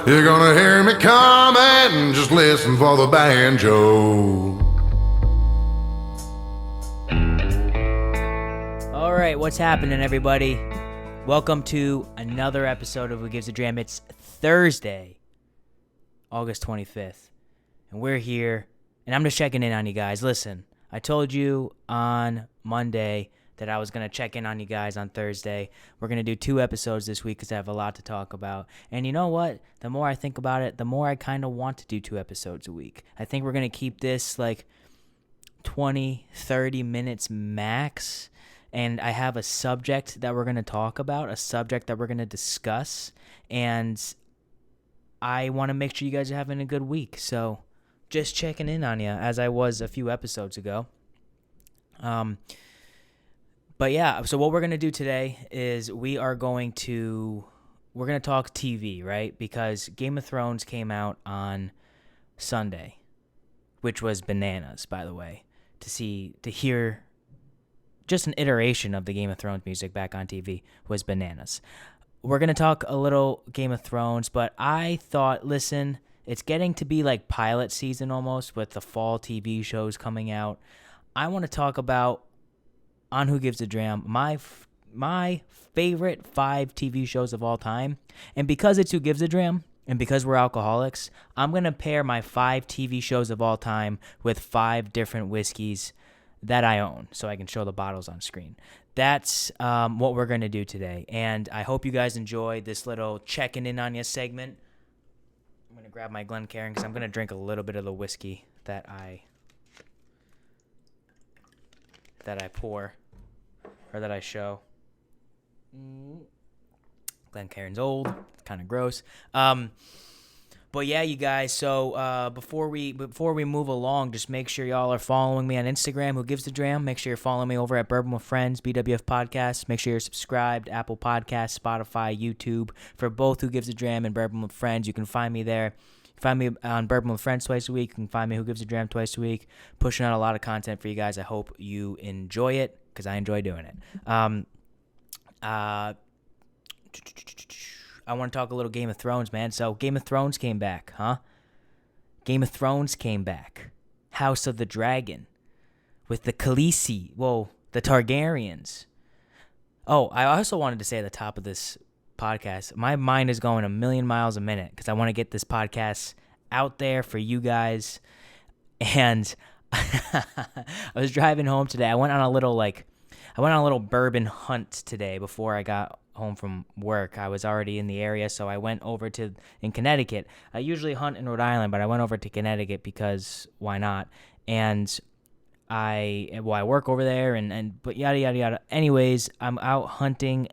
You're gonna hear me coming, just listen for the banjo. All right, what's happening, everybody? Welcome to another episode of Who Gives a Dram. It's Thursday, August 25th, and we're here, and I'm just checking in on you guys. Listen, I told you on Monday that I was going to check in on you guys on Thursday. We're going to do 2 episodes this week because I have a lot to talk about. And you know what? The more I think about it, the more I kind of want to do 2 episodes a week. I think we're going to keep this like 20, 30 minutes max. And I have a subject that we're going to talk about, a subject that we're going to discuss. And I want to make sure you guys are having a good week. So just checking in on you as I was a few episodes ago. But yeah, so what we're going to do today is we're going to talk TV, right? Because Game of Thrones came out on Sunday, which was bananas, by the way, to hear just an iteration of the Game of Thrones music back on TV was bananas. We're going to talk a little Game of Thrones, but I thought, listen, it's getting to be like pilot season almost with the fall TV shows coming out. I want to talk about, on Who Gives a Dram, my favorite 5 TV shows of all time. And because it's Who Gives a Dram, and because we're alcoholics, I'm going to pair my 5 TV shows of all time with 5 different whiskeys that I own, so I can show the bottles on screen. That's what we're going to do today. And I hope you guys enjoy this little checking in on you segment. I'm going to grab my Glencairn because I'm going to drink a little bit of the whiskey that I pour. Or that I show. Glencairn's old. It's kind of gross. But yeah, you guys. So before we move along, just make sure y'all are following me on Instagram. Who Gives a Dram? Make sure you're following me over at Bourbon with Friends, BWF Podcast. Make sure you're subscribed, Apple Podcasts, Spotify, YouTube for both Who Gives a Dram and Bourbon with Friends. You can find me there. Find me on Bourbon with Friends twice a week. You can find me Who Gives a Dram twice a week. Pushing out a lot of content for you guys. I hope you enjoy it because I enjoy doing it. I want to talk a little Game of Thrones, man. So Game of Thrones came back, huh? Game of Thrones came back. House of the Dragon with the Khaleesi. Whoa, the Targaryens. Oh, I also wanted to say at the top of this podcast, my mind is going a million miles a minute because I want to get this podcast out there for you guys. And I was driving home today. I went on a little bourbon hunt today before I got home from work. I was already in the area, so I went over in Connecticut. I usually hunt in Rhode Island, but I went over to Connecticut because why not? And I work over there but yada yada yada. Anyways, I'm out hunting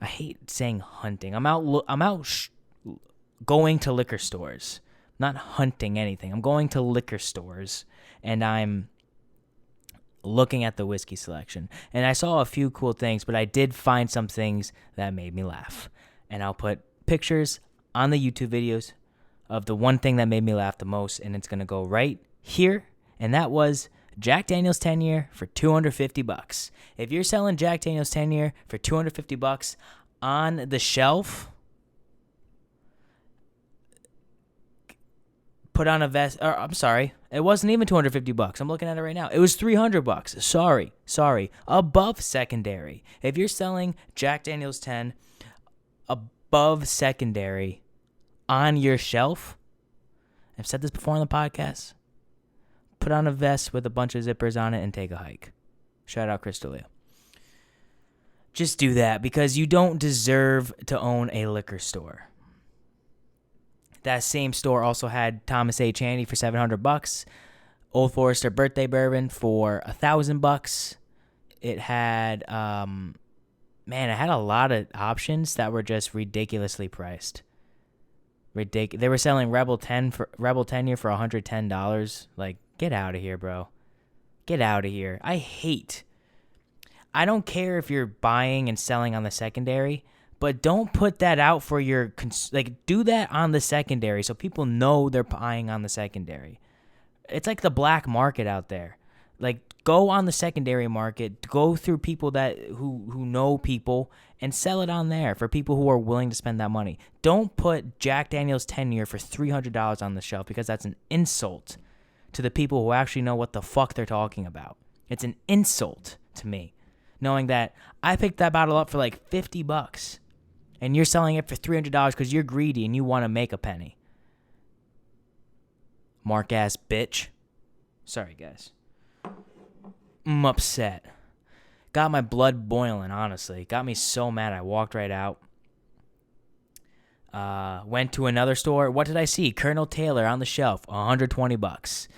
I hate saying hunting. I'm out going to liquor stores. Not hunting anything. I'm going to liquor stores and I'm looking at the whiskey selection. And I saw a few cool things, but I did find some things that made me laugh. And I'll put pictures on the YouTube videos of the one thing that made me laugh the most, and it's going to go right here. And that was Jack Daniel's 10 year for $250. If you're selling Jack Daniel's 10 year for $250 on the shelf, put on a vest, or I'm sorry, it wasn't even $250. I'm looking at it right now. It was $300. Sorry. Above secondary. If you're selling Jack Daniel's 10 above secondary on your shelf, I've said this before on the podcast, put on a vest with a bunch of zippers on it and take a hike. Shout out Chris D'Elia. Just do that because you don't deserve to own a liquor store. That same store also had Thomas H. Handy for $700, Old Forester Birthday Bourbon for $1,000. It had, it had a lot of options that were just ridiculously priced. They were selling Rebel 10 year for $110. Like, get out of here, bro. Get out of here. I don't care if you're buying and selling on the secondary, but don't put that out for your, do that on the secondary so people know they're buying on the secondary. It's like the black market out there. Like, go on the secondary market, go through people that who know people, and sell it on there for people who are willing to spend that money. Don't put Jack Daniel's 10-year for $300 on the shelf, because that's an insult to the people who actually know what the fuck they're talking about. It's an insult to me, knowing that I picked that bottle up for like $50, and you're selling it for $300 because you're greedy and you want to make a penny. Mark ass bitch. Sorry, guys. I'm upset. Got my blood boiling, honestly. Got me so mad I walked right out. Went to another store. What did I see? Colonel Taylor on the shelf, $120.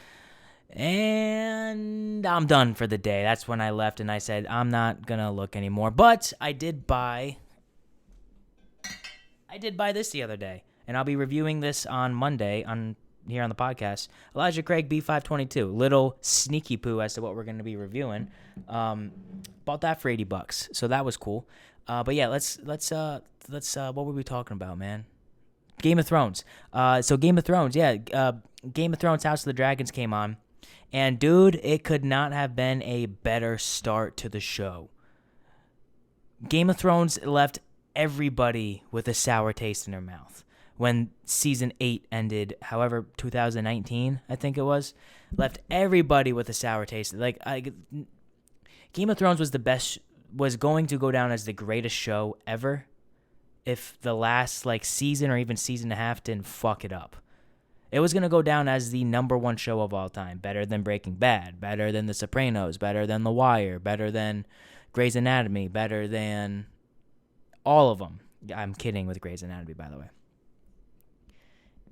And I'm done for the day. That's when I left, and I said, I'm not going to look anymore. But I did buy this the other day, and I'll be reviewing this on Monday here on the podcast. Elijah Craig B522. Little sneaky poo as to what we're going to be reviewing. Bought that for $80, so that was cool. But yeah, let's what were we talking about, man? Game of Thrones. So Game of Thrones, yeah. Game of Thrones House of the Dragons came on, and dude, it could not have been a better start to the show. Game of Thrones left everybody with a sour taste in their mouth. When season 8 ended, however, 2019, I think it was, left everybody with a sour taste. Game of Thrones was going to go down as the greatest show ever if the last season or even season and a half didn't fuck it up. It was going to go down as the number one show of all time, better than Breaking Bad, better than The Sopranos, better than The Wire, better than Grey's Anatomy, better than all of them. I'm kidding with Grey's Anatomy, by the way.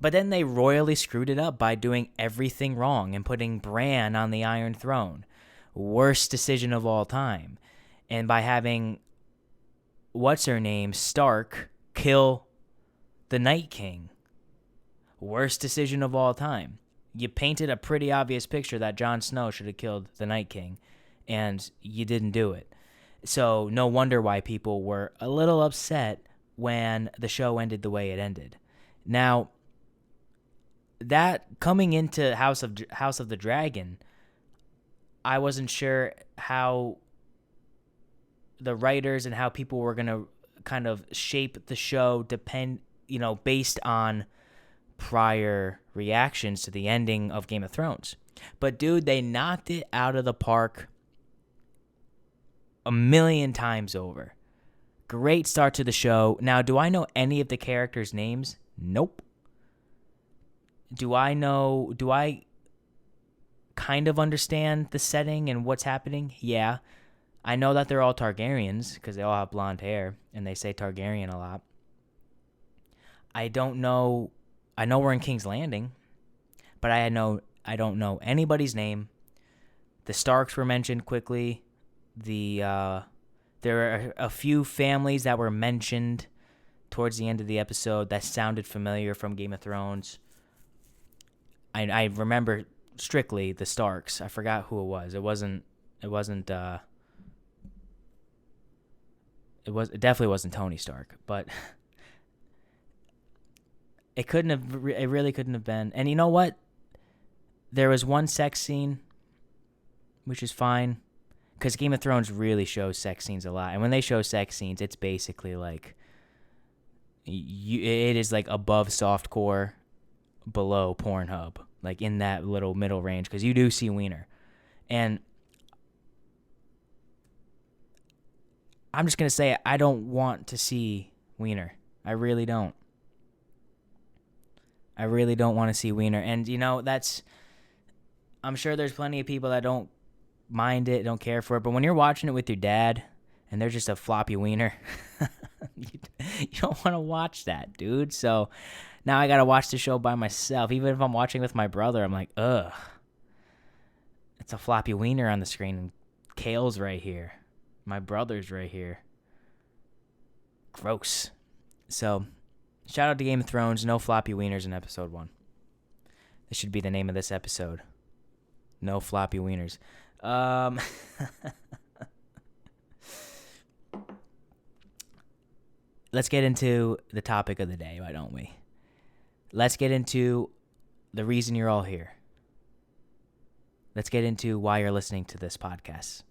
But then they royally screwed it up by doing everything wrong and putting Bran on the Iron Throne. Worst decision of all time. And by having, what's-her-name, Stark, kill the Night King. Worst decision of all time. You painted a pretty obvious picture that Jon Snow should have killed the Night King, and you didn't do it. So no wonder why people were a little upset when the show ended the way it ended. Now, that coming into House of the Dragon, I wasn't sure how the writers and how people were going to kind of shape the show based on prior reactions to the ending of Game of Thrones. But dude, they knocked it out of the park a million times over. Great start to the show. Now, do I know any of the characters' names? Nope. Do I kind of understand the setting and what's happening? Yeah. I know that they're all Targaryens because they all have blonde hair and they say Targaryen a lot. I don't know. I know we're in King's Landing, but I don't know anybody's name. The Starks were mentioned quickly. There are a few families that were mentioned towards the end of the episode that sounded familiar from Game of Thrones. I remember strictly the Starks. I forgot who it was. It definitely wasn't Tony Stark, but it really couldn't have been. And you know what? There was one sex scene, which is fine, because Game of Thrones really shows sex scenes a lot. And when they show sex scenes, it's basically like it is like above softcore, below Pornhub, like in that little middle range, because you do see wiener. And I'm just going to say I don't want to see wiener. I really don't. I really don't want to see wiener. And, I'm sure there's plenty of people that don't mind it, don't care for it. But when you're watching it with your dad and they're just a floppy wiener, you don't want to watch that, dude. So now I got to watch the show by myself. Even if I'm watching with my brother, I'm like, ugh. It's a floppy wiener on the screen. And Kale's right here. My brother's right here. Gross. So, shout out to Game of Thrones. No floppy wieners in episode 1. This should be the name of this episode. No floppy wieners. Let's get into the topic of the day, why don't we? Let's get into the reason you're all here. let's get into why you're listening to this podcast.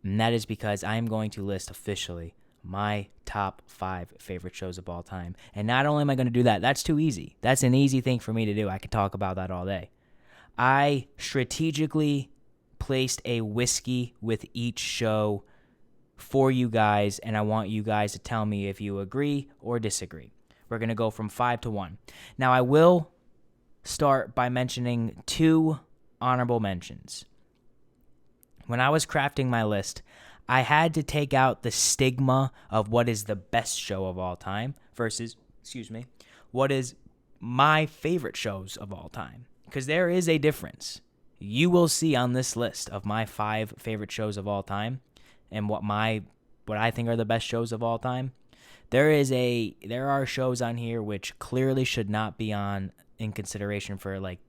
And that is because I am going to list officially my top 5 favorite shows of all time. And not only am I going to do that, that's too easy. That's an easy thing for me to do. I could talk about that all day. I strategically placed a whiskey with each show for you guys, and I want you guys to tell me if you agree or disagree. We're going to go from 5 to 1. Now, I will start by mentioning 2 honorable mentions. When I was crafting my list, I had to take out the stigma of what is the best show of all time versus, what is my favorite shows of all time. Because there is a difference. You will see on this list of my 5 favorite shows of all time and what I think are the best shows of all time. There are shows on here which clearly should not be on in consideration for like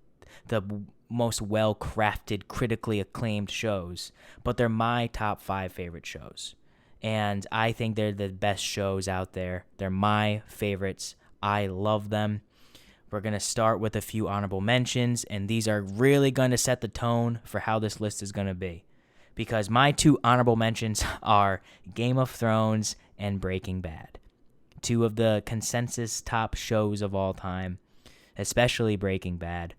the most well-crafted, critically acclaimed shows, but they're my top 5 favorite shows. And I think they're the best shows out there. They're my favorites. I love them. We're going to start with a few honorable mentions, and these are really going to set the tone for how this list is going to be. Because my 2 honorable mentions are Game of Thrones and Breaking Bad. 2 of the consensus top shows of all time, especially Breaking Bad.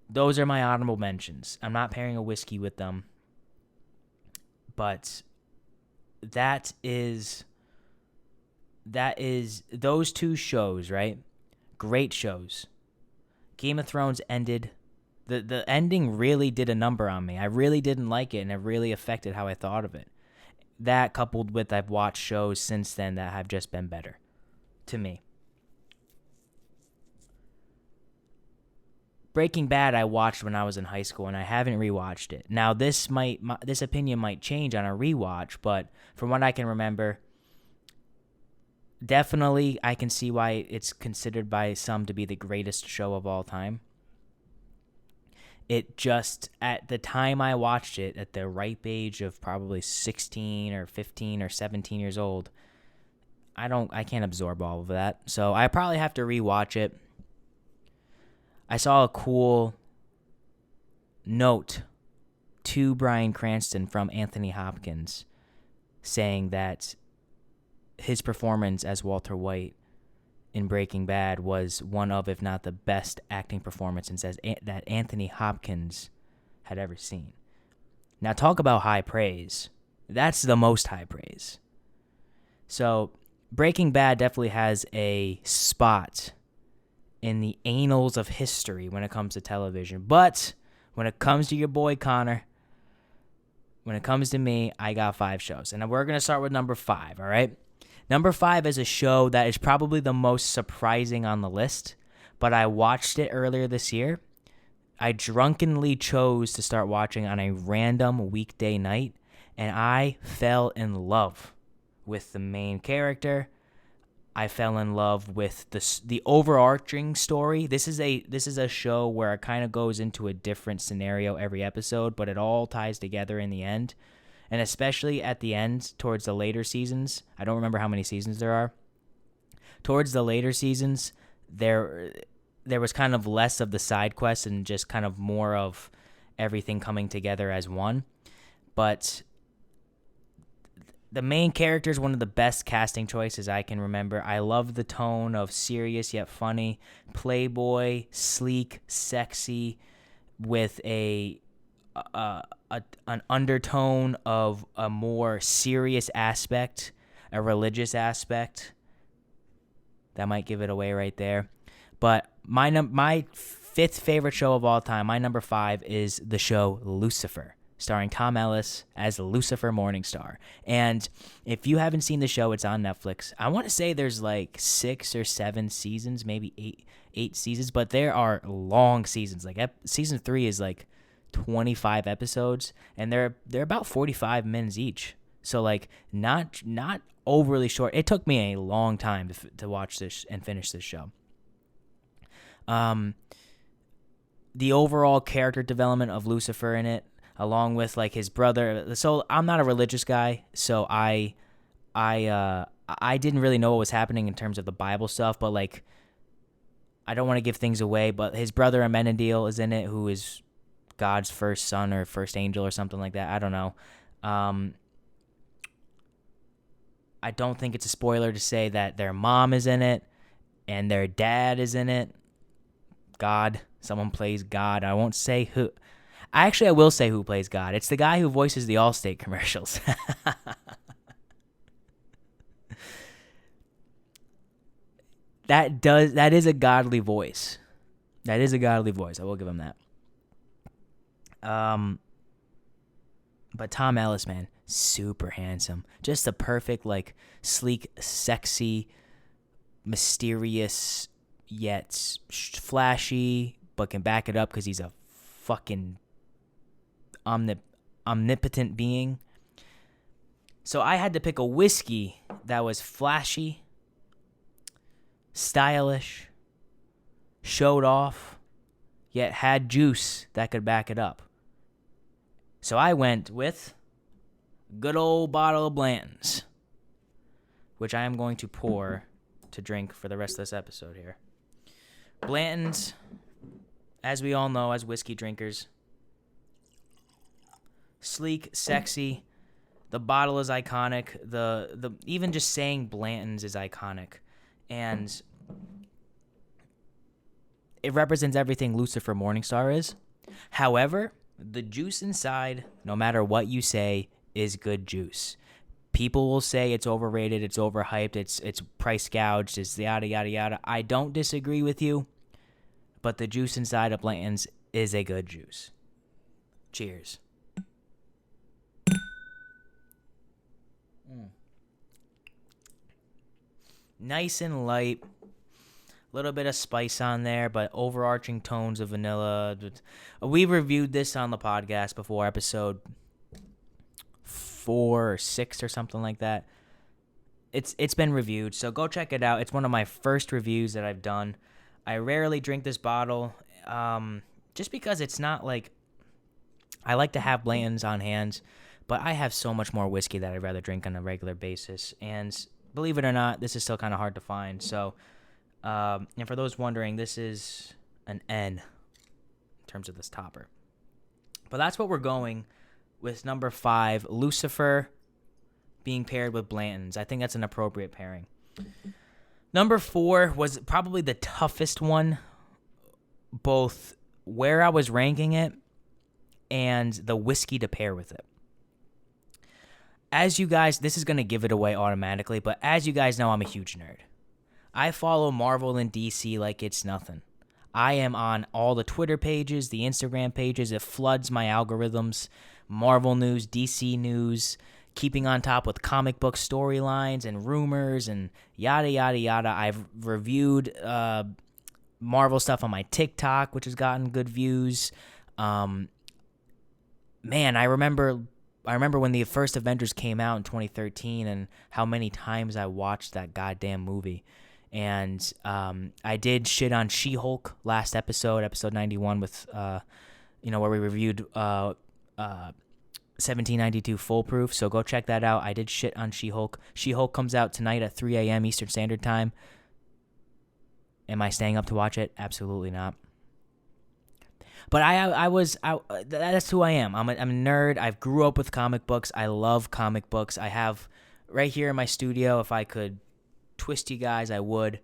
Those are my honorable mentions. I'm not pairing a whiskey with them, but that is those 2 shows, right? Great shows. Game of Thrones ended. The ending really did a number on me. I really didn't like it, and it really affected how I thought of it. That coupled with I've watched shows since then that have just been better to me. Breaking Bad I watched when I was in high school, and I haven't rewatched it. Now, this opinion might change on a rewatch, but from what I can remember, definitely I can see why it's considered by some to be the greatest show of all time. It just, at the time I watched it, at the ripe age of probably 16 or 15 or 17 years old, I can't absorb all of that. So I probably have to rewatch it. I saw a cool note to Bryan Cranston from Anthony Hopkins saying that his performance as Walter White in Breaking Bad was one of, if not the best acting performances that Anthony Hopkins had ever seen. Now, talk about high praise. That's the most high praise. So, Breaking Bad definitely has a spot in the annals of history when it comes to television. But when it comes to your boy Connor, when it comes to me, I got 5 shows. And we're going to start with number 5, all right? Number 5 is a show that is probably the most surprising on the list, but I watched it earlier this year. I drunkenly chose to start watching on a random weekday night, and I fell in love with the main character. I fell in love with the overarching story. This is a show where it kind of goes into a different scenario every episode, but it all ties together in the end. And especially at the end, towards the later seasons, I don't remember how many seasons there are. Towards the later seasons, there was kind of less of the side quests and just kind of more of everything coming together as one. But the main character is one of the best casting choices I can remember. I love the tone of serious yet funny, playboy, sleek, sexy, with an undertone of a more serious aspect, a religious aspect. That might give it away right there. But my 5th favorite show of all time, my number 5, is the show Lucifer, starring Tom Ellis as Lucifer Morningstar. And if you haven't seen the show, it's on Netflix. I want to say there's like 6 or 7 seasons, maybe 8 seasons, but there are long seasons. Like season 3 is like 25 episodes, and they're about 45 minutes each. So like not overly short. It took me a long time to watch this and finish this show. The overall character development of Lucifer in it, along with like his brother. So I'm not a religious guy, so I didn't really know what was happening in terms of the Bible stuff, but like I don't want to give things away, but his brother Amenadiel is in it, who is God's first son or first angel or something like that. I don't know. I don't think it's a spoiler to say that their mom is in it and their dad is in it. God. Someone plays God. I won't say who. I will say who plays God. It's the guy who voices the Allstate commercials. That is a godly voice. That is a godly voice. I will give him that. But Tom Ellis, man, super handsome. Just the perfect, like, sleek, sexy, mysterious, yet flashy, but can back it up because he's a fucking omnipotent being. So I had to pick a whiskey that was flashy, stylish, showed off, yet had juice that could back it up. So I went with good old bottle of Blanton's, which I am going to pour to drink for the rest of this episode here. Blanton's, as we all know as whiskey drinkers, sleek, sexy. The bottle is iconic. The even just saying Blanton's is iconic. And it represents everything Lucifer Morningstar is. However, the juice inside, no matter what you say, is good juice. People will say it's overrated, it's overhyped, it's price gouged, it's yada, yada, yada. I don't disagree with you, but the juice inside of Blanton's is a good juice. Cheers. Nice and light. A little bit of spice on there, but overarching tones of vanilla. We reviewed this on the podcast before, episode 4 or 6 or something like that. It's been reviewed, so go check it out. It's one of my first reviews that I've done. I rarely drink this bottle, just because it's not like... I like to have Blanton's on hand, but I have so much more whiskey that I'd rather drink on a regular basis. And believe it or not, this is still kind of hard to find, so... and for those wondering, this is an N in terms of this topper. But that's what we're going with number 5, Lucifer being paired with Blanton's. I think that's an appropriate pairing. Number 4 was probably the toughest one, both where I was ranking it and the whiskey to pair with it. As you guys, this is going to give it away automatically, but as you guys know, I'm a huge nerd. I follow Marvel and DC like it's nothing. I am on all the Twitter pages, the Instagram pages. It floods my algorithms. Marvel news, DC news, keeping on top with comic book storylines and rumors and yada, yada, yada. I've reviewed Marvel stuff on my TikTok, which has gotten good views. Man, I remember when the first Avengers came out in 2013 and how many times I watched that goddamn movie. And I did shit on She-Hulk last episode 91 with, where we reviewed 1792 Foolproof. So go check that out. I did shit on She-Hulk. She-Hulk comes out tonight at 3 a.m. Eastern Standard Time. Am I staying up to watch it? Absolutely not. But that's who I am. I'm a nerd. I grew up with comic books. I love comic books. I have right here in my studio, if I could twist you guys, I would.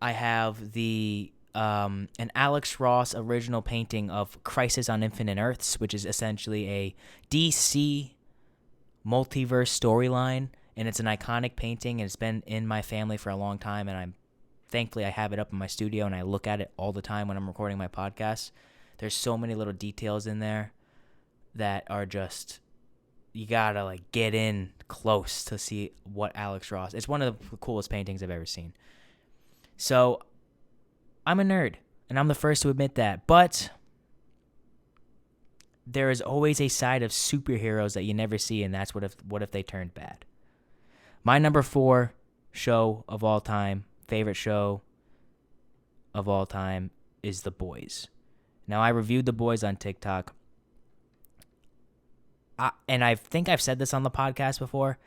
I have the an Alex Ross original painting of Crisis on Infinite Earths, which is essentially a DC multiverse storyline, and it's an iconic painting, and it's been in my family for a long time, and thankfully I have it up in my studio, and I look at it all the time when I'm recording my podcast. There's so many little details in there that are just... You gotta get in close to see what Alex Ross. It's one of the coolest paintings I've ever seen. So I'm a nerd, and I'm the first to admit that. But there is always a side of superheroes that you never see, and that's what if they turned bad. My number 4 show of all time, favorite show of all time, is The Boys. Now I reviewed The Boys on TikTok. And I think I've said this on the podcast before,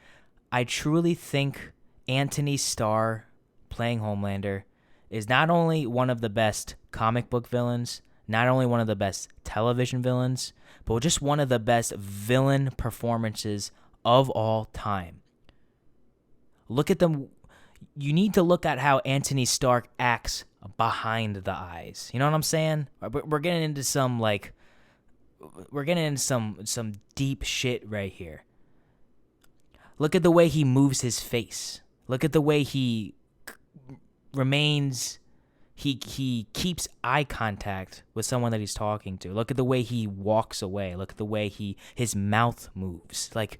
I truly think Anthony Starr playing Homelander is not only one of the best comic book villains, not only one of the best television villains, but just one of the best villain performances of all time. Look at them. You need to look at how Anthony Stark acts behind the eyes. You know what I'm saying? We're getting into some some deep shit right here. Look at the way he moves his face. Look at the way he remains. He keeps eye contact with someone that he's talking to. Look at the way he walks away. Look at the way his mouth moves. Like,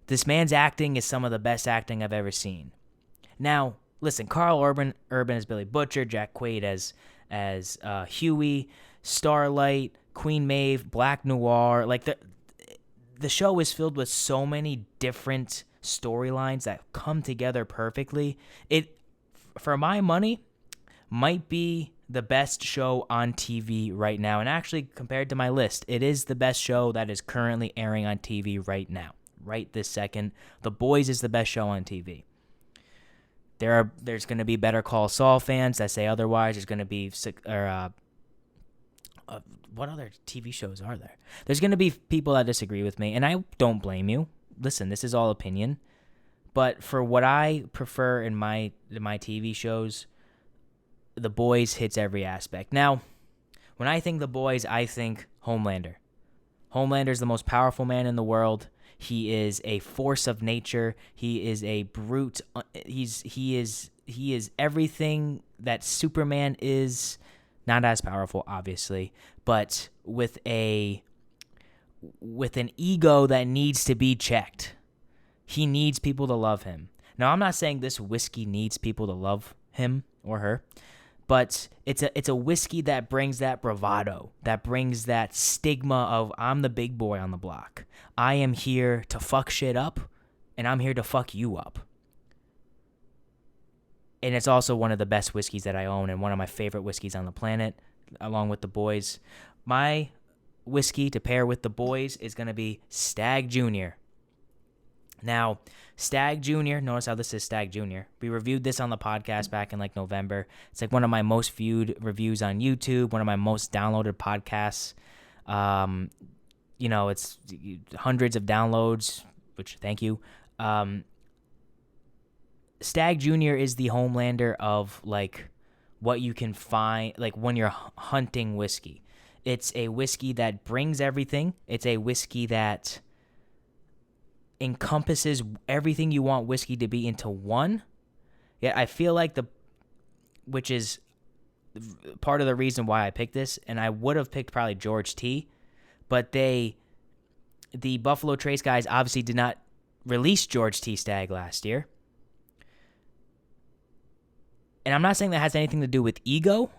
this man's acting is some of the best acting I've ever seen. Now, listen, Carl Urban as Billy Butcher, Jack Quaid as Huey, Starlight, Queen Maeve, Black Noir. Like, the show is filled with so many different storylines that come together perfectly. It, for my money, might be the best show on TV right now. And actually, compared to my list, it is the best show that is currently airing on TV right now. Right this second. The Boys is the best show on TV. There's going to be Better Call Saul fans that say otherwise. There's going to be what other TV shows are there? There's going to be people that disagree with me, and I don't blame you. Listen, this is all opinion. But for what I prefer in my TV shows, The Boys hits every aspect. Now, when I think The Boys, I think Homelander. Homelander is the most powerful man in the world. He is a force of nature. He is a brute. He is everything that Superman is. Not as powerful, obviously, but with an ego that needs to be checked. He needs people to love him. Now, I'm not saying this whiskey needs people to love him or her, but it's a whiskey that brings that bravado, that brings that stigma of, I'm the big boy on the block. I am here to fuck shit up, and I'm here to fuck you up. And it's also one of the best whiskeys that I own and one of my favorite whiskeys on the planet, along with The Boys. My whiskey to pair with The Boys is going to be Stag Jr. Now, Stag Jr., notice how this is Stag Jr. We reviewed this on the podcast back in November. It's one of my most viewed reviews on YouTube, one of my most downloaded podcasts. It's hundreds of downloads, which thank you. Stag Jr. is the Homelander of what you can find when you're hunting whiskey. It's a whiskey that brings everything. It's a whiskey that encompasses everything you want whiskey to be into one. Yeah, I feel which is part of the reason why I picked this, and I would have picked probably George T, but the Buffalo Trace guys obviously did not release George T Stag last year. And I'm not saying that has anything to do with ego,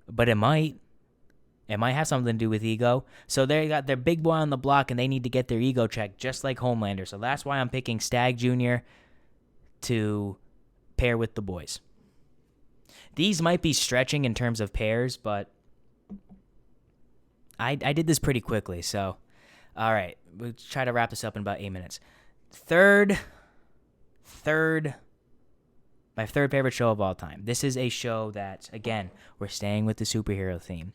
but it might. It might have something to do with ego. So they got their big boy on the block, and they need to get their ego checked, just like Homelander. So that's why I'm picking Stag Jr. to pair with The Boys. These might be stretching in terms of pairs, but I did this pretty quickly. So, all right, we'll try to wrap this up in about 8 minutes. My third favorite show of all time. This is a show that, again, we're staying with the superhero theme.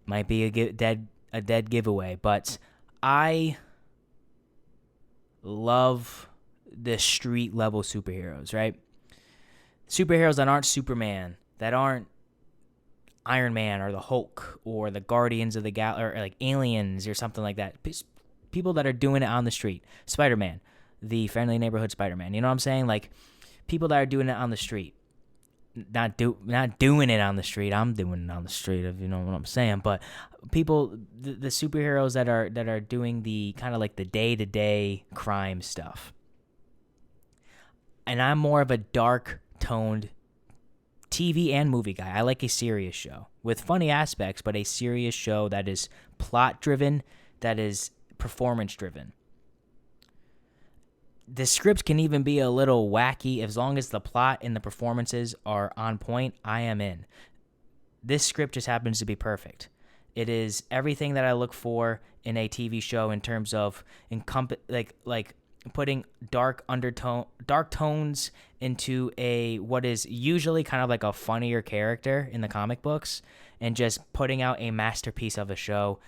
Might be a dead giveaway, but I love the street level superheroes, right? Superheroes that aren't Superman, that aren't Iron Man or the Hulk or the Guardians of the Galaxy, or Aliens or something like that. People that are doing it on the street. Spider-Man, the friendly neighborhood Spider-Man. You know what I'm saying? People that are doing it on the street. Not doing it on the street. I'm doing it on the street, if you know what I'm saying. But people, the superheroes that are doing the kind of the day-to-day crime stuff. And I'm more of a dark-toned TV and movie guy. I like a serious show with funny aspects, but a serious show that is plot-driven, that is performance-driven. The script can even be a little wacky. As long as the plot and the performances are on point, I am in. This script just happens to be perfect. It is everything that I look for in a TV show in terms of putting dark tones into what is usually kind of like a funnier character in the comic books, and just putting out a masterpiece of a show.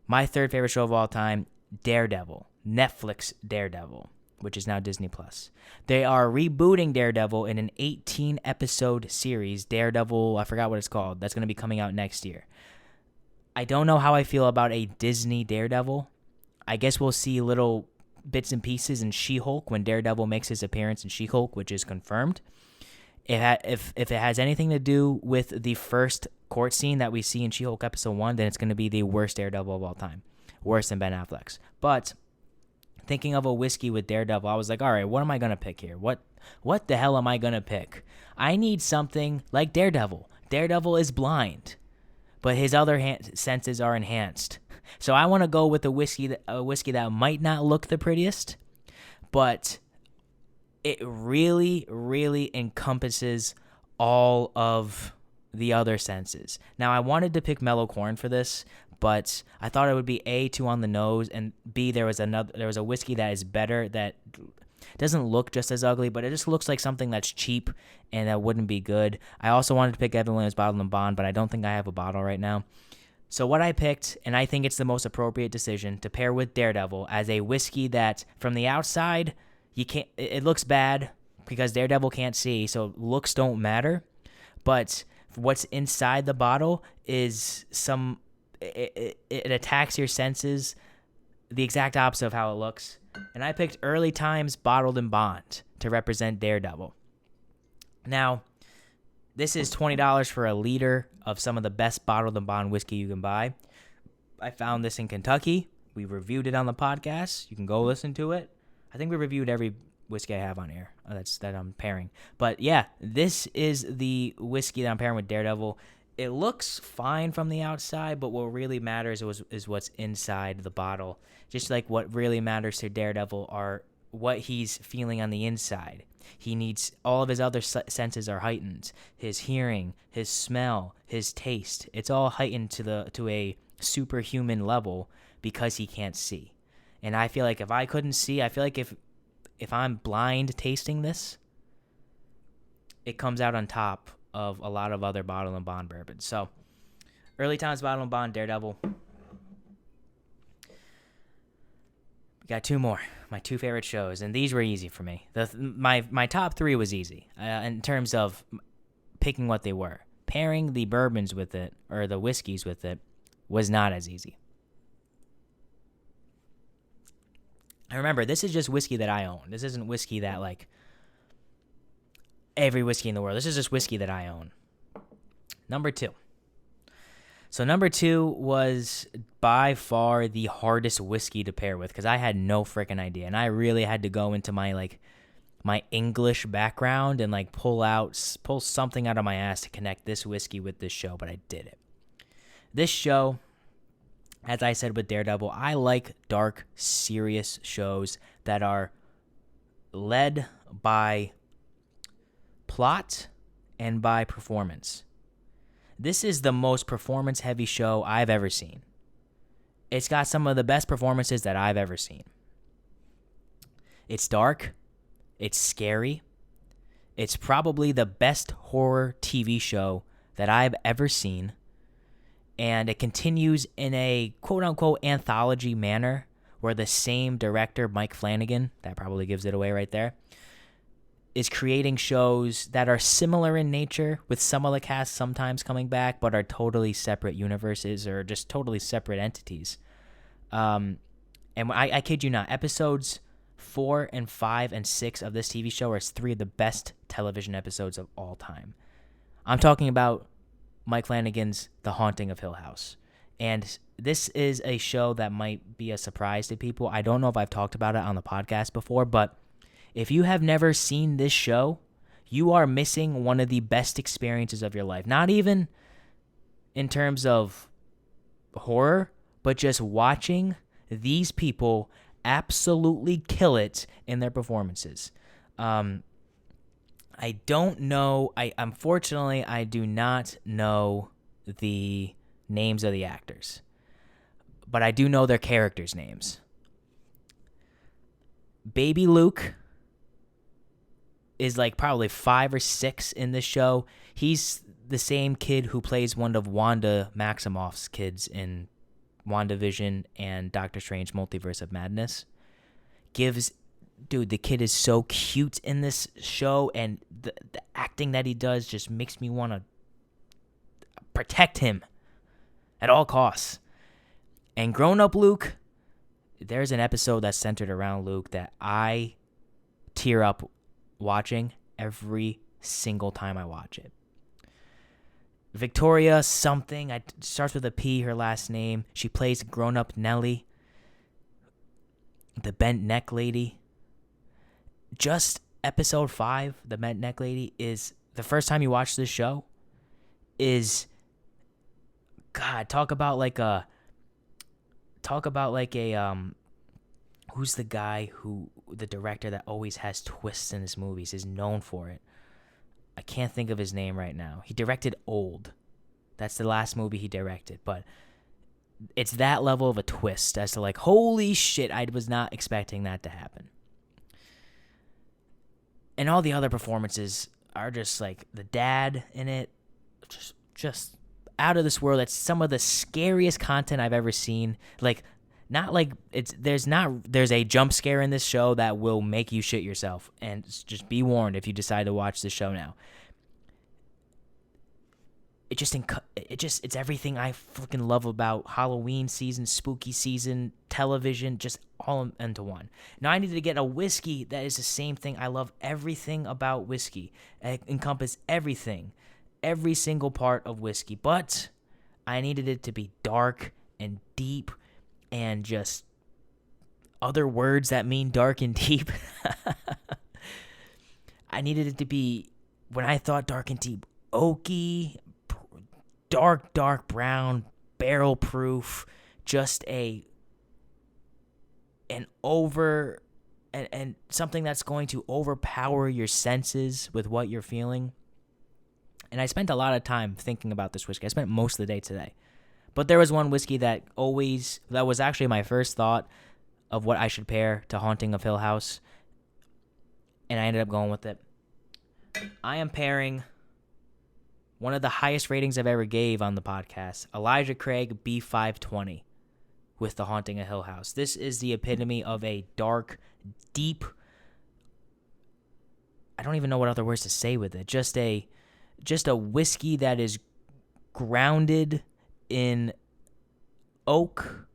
My third favorite show of all time, Daredevil, Netflix Daredevil, which is now Disney Plus. They are rebooting Daredevil in an 18-episode series, Daredevil, I forgot what it's called, that's going to be coming out next year. I don't know how I feel about a Disney Daredevil. I guess we'll see little bits and pieces in She-Hulk when Daredevil makes his appearance in She-Hulk, which is confirmed. If it has anything to do with the first court scene that we see in She-Hulk episode 1, then it's going to be the worst Daredevil of all time. Worse than Ben Affleck's. But thinking of a whiskey with Daredevil, I was like, all right, what am I going to pick here? What the hell am I going to pick? I need something like Daredevil. Daredevil is blind, but his other senses are enhanced. So I want to go with a whiskey that might not look the prettiest, but it really, really encompasses all of the other senses. Now, I wanted to pick Mellow Corn for this, but I thought it would be A, too on the nose, and B, there was a whiskey that is better, that doesn't look just as ugly, but it just looks like something that's cheap and that wouldn't be good. I also wanted to pick Evan Williams Bottled in Bond, but I don't think I have a bottle right now. So what I picked, and I think it's the most appropriate decision, to pair with Daredevil as a whiskey that, from the outside, it looks bad because Daredevil can't see, so looks don't matter. But what's inside the bottle is it attacks your senses, the exact opposite of how it looks. And I picked Early Times Bottled in Bond to represent Daredevil. Now, this is $20 for a liter of some of the best Bottled in Bond whiskey you can buy. I found this in Kentucky. We reviewed it on the podcast. You can go listen to it. I think we reviewed every whiskey I have on here that I'm pairing. But yeah, this is the whiskey that I'm pairing with Daredevil. It looks fine from the outside, but what really matters is what's inside the bottle. Just like what really matters to Daredevil are what he's feeling on the inside. He needs all of his other senses are heightened. His hearing, his smell, his taste. It's all heightened to a superhuman level because he can't see. And I feel like if I couldn't see, I feel like if I'm blind tasting this, it comes out on top of a lot of other Bottled in Bond bourbons. So, Early Times Bottled in Bond, Daredevil. We got two more. My two favorite shows, and these were easy for me. My top three was easy in terms of picking what they were. Pairing the bourbons with it, or the whiskeys with it, was not as easy. And remember, this is just whiskey that I own. This isn't whiskey that, like, every whiskey in the world. This is just whiskey that I own. Number two. So number two was by far the hardest whiskey to pair with because I had no freaking idea. And I really had to go into my English background and pull something out of my ass to connect this whiskey with this show, but I did it. This show, as I said with Daredevil, I like dark, serious shows that are led by plot and by performance. This is the most performance-heavy show I've ever seen. It's got some of the best performances that I've ever seen. It's dark. It's scary. It's probably the best horror TV show that I've ever seen. And it continues in a quote-unquote anthology manner where the same director, Mike Flanagan, that probably gives it away right there, is creating shows that are similar in nature, with some of the cast sometimes coming back, but are totally separate universes or just totally separate entities. And I kid you not, episodes 4 and 5 and 6 of this TV show are three of the best television episodes of all time. I'm talking about Mike Flanagan's The Haunting of Hill House. And this is a show that might be a surprise to people. I don't know if I've talked about it on the podcast before, but if you have never seen this show, you are missing one of the best experiences of your life. Not even in terms of horror, but just watching these people absolutely kill it in their performances. I don't know. Unfortunately, I do not know the names of the actors, but I do know their characters' names. Baby Luke is like probably 5 or 6 in this show. He's the same kid who plays one of Wanda Maximoff's kids in WandaVision and Doctor Strange Multiverse of Madness. Dude, the kid is so cute in this show, and the acting that he does just makes me want to protect him at all costs. And grown-up Luke, there's an episode that's centered around Luke that I tear up watching every single time I watch it. Victoria something, it starts with a P, her last name. She plays grown-up Nellie, the bent neck lady. Just episode 5, the bent neck lady, is the first time you watch this show is, God, talk about like a who's the guy the director that always has twists in his movies, is known for it. I can't think of his name right now. He directed Old. That's the last movie he directed, but it's that level of a twist as to like, holy shit, I was not expecting that to happen. And all the other performances are just like the dad in it, just out of this world. It's some of the scariest content I've ever seen. Like, not like there's a jump scare in this show that will make you shit yourself. And just be warned if you decide to watch this show now. It's everything I fucking love about Halloween season, spooky season, television, just all into one. Now I needed to get a whiskey that is the same thing. I love everything about whiskey. I encompass everything, every single part of whiskey, but I needed it to be dark and deep and just other words that mean dark and deep. I needed it to be, when I thought dark and deep, oaky, dark brown, barrel proof, just and something that's going to overpower your senses with what you're feeling. And I spent a lot of time thinking about this whiskey. I spent most of the day today. But there was one whiskey that was actually my first thought of what I should pair to Haunting of Hill House. And I ended up going with it. I am pairing one of the highest ratings I've ever gave on the podcast, Elijah Craig B520, with The Haunting of Hill House. This is the epitome of a dark, deep, I don't even know what other words to say with it. Just a whiskey that is grounded in oak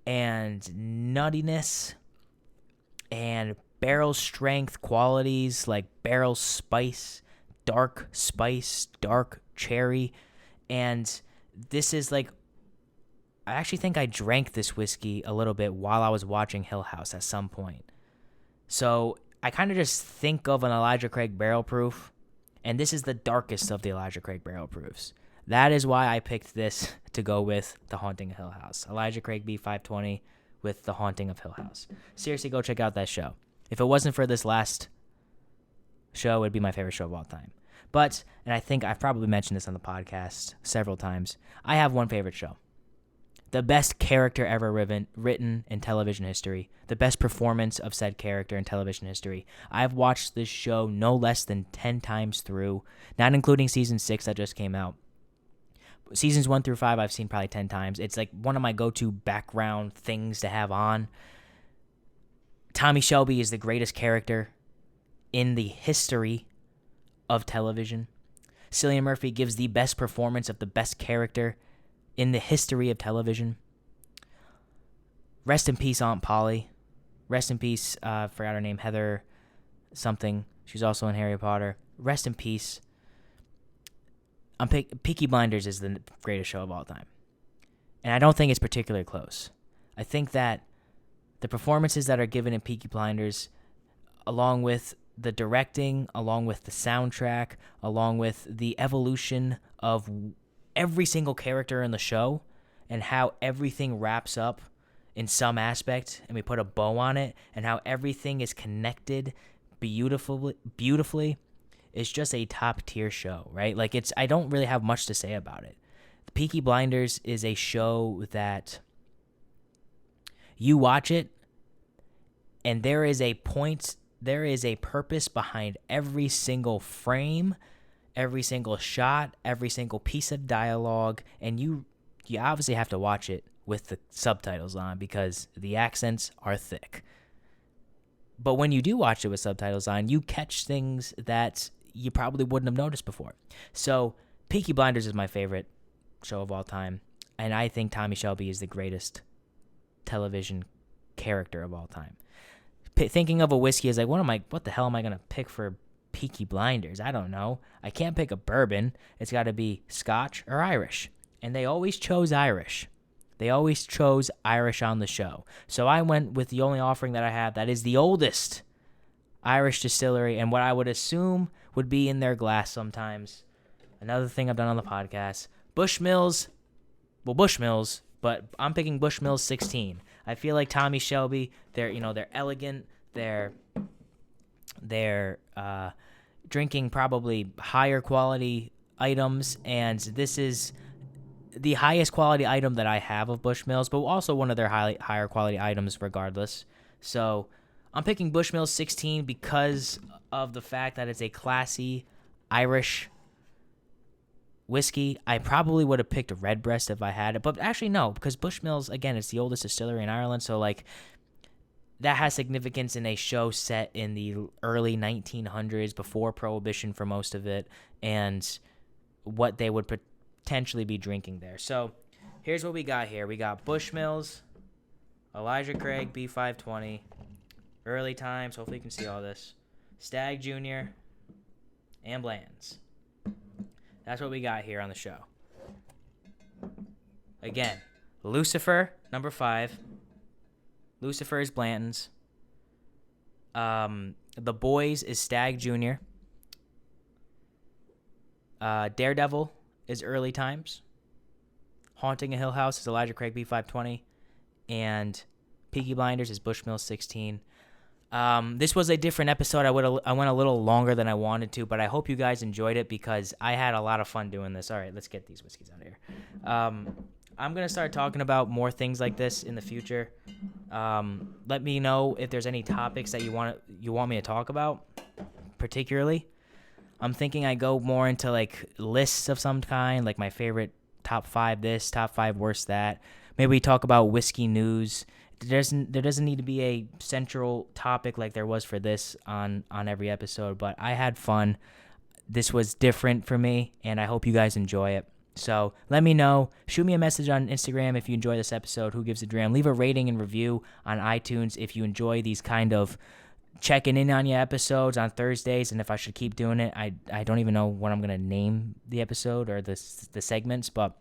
and nuttiness and barrel strength qualities like barrel spice, dark cherry. And this is like, I actually think I drank this whiskey a little bit while I was watching Hill House at some point. So I kind of just think of an Elijah Craig barrel proof, and this is the darkest of the Elijah Craig barrel proofs. That is why I picked this to go with The Haunting of Hill House. Elijah Craig B520 with The Haunting of Hill House. Seriously, go check out that show. If it wasn't for this last show, it'd be my favorite show of all time. But, and I think I've probably mentioned this on the podcast several times, I have one favorite show. The best character ever written in television history. The best performance of said character in television history. I've watched this show no less than 10 times through, not including season 6 that just came out. Seasons 1 through 5 I've seen probably 10 times. It's like one of my go-to background things to have on. Tommy Shelby is the greatest character in the history of television. Cillian Murphy gives the best performance of the best character in the history of television. Rest in peace, Aunt Polly. Rest in peace, forgot her name, Heather something. She's also in Harry Potter. Rest in peace. Peaky Blinders is the greatest show of all time. And I don't think it's particularly close. I think that the performances that are given in Peaky Blinders, along with the directing, along with the soundtrack, along with the evolution of every single character in the show and how everything wraps up in some aspect and we put a bow on it and how everything is connected beautifully is just a top tier show, right? Like I don't really have much to say about it. The Peaky Blinders is a show that you watch it And there is a purpose behind every single frame, every single shot, every single piece of dialogue, and you obviously have to watch it with the subtitles on because the accents are thick. But when you do watch it with subtitles on, you catch things that you probably wouldn't have noticed before. So Peaky Blinders is my favorite show of all time, and I think Tommy Shelby is the greatest television character of all time. Thinking of a whiskey is like, what the hell am I going to pick for Peaky Blinders? I don't know. I can't pick a bourbon. It's got to be Scotch or Irish. And they always chose Irish. They always chose Irish on the show. So I went with the only offering that I have that is the oldest Irish distillery and what I would assume would be in their glass sometimes. Another thing I've done on the podcast. Bushmills, but I'm picking Bushmills 16. I feel like Tommy Shelby, they're elegant, they're drinking probably higher quality items, and this is the highest quality item that I have of Bushmills, but also one of their higher quality items regardless. So I'm picking Bushmills 16 because of the fact that it's a classy Irish whiskey. I probably would have picked a Redbreast if I had it, but actually no, because Bushmills, again, it's the oldest distillery in Ireland, so like that has significance in a show set in the early 1900s, before Prohibition for most of it, and what they would potentially be drinking there. So here's what we got here. We got Bushmills, Elijah Craig B520, Early Times, hopefully you can see all this, Stag Jr., and Blanton's. That's what we got here on the show. Again, Lucifer, number 5. Lucifer is Blanton's. The Boys is Stag Jr. Daredevil is Early Times. Haunting a Hill House is Elijah Craig B520. And Peaky Blinders is Bushmill 16. This was a different episode. I went a little longer than I wanted to, but I hope you guys enjoyed it because I had a lot of fun doing this. All right, let's get these whiskeys out of here. I'm going to start talking about more things like this in the future. Let me know if there's any topics that you want me to talk about, particularly. I'm thinking I go more into like lists of some kind, like my favorite top 5 this, top 5 worst that. Maybe we talk about whiskey news. There doesn't need to be a central topic like there was for this on every episode, but I had fun. This was different for me, and I hope you guys enjoy it. So let me know. Shoot me a message on Instagram if you enjoy this episode. Who gives a dram? Leave a rating and review on iTunes if you enjoy these kind of checking in on you episodes on Thursdays, and if I should keep doing it. I don't even know what I'm going to name the episode or the segments, but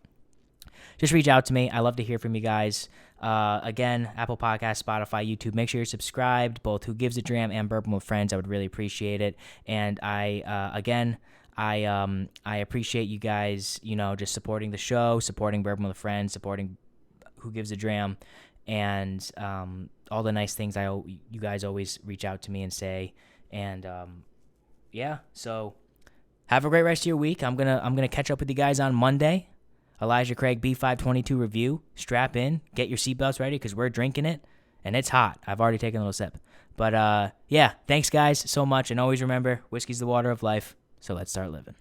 just reach out to me. I love to hear from you guys. Again, Apple Podcasts, Spotify, YouTube. Make sure you're subscribed, both Who Gives a Dram and Bourbon with Friends. I would really appreciate it. And I appreciate you guys, just supporting the show, supporting Bourbon with Friends, supporting Who Gives a Dram, and all the nice things you guys always reach out to me and say. And so have a great rest of your week. I'm gonna catch up with you guys on Monday. Elijah Craig B522 review. Strap in, get your seatbelts ready because we're drinking it, and it's hot. I've already taken a little sip. But thanks guys so much, and always remember, whiskey's the water of life, so let's start living.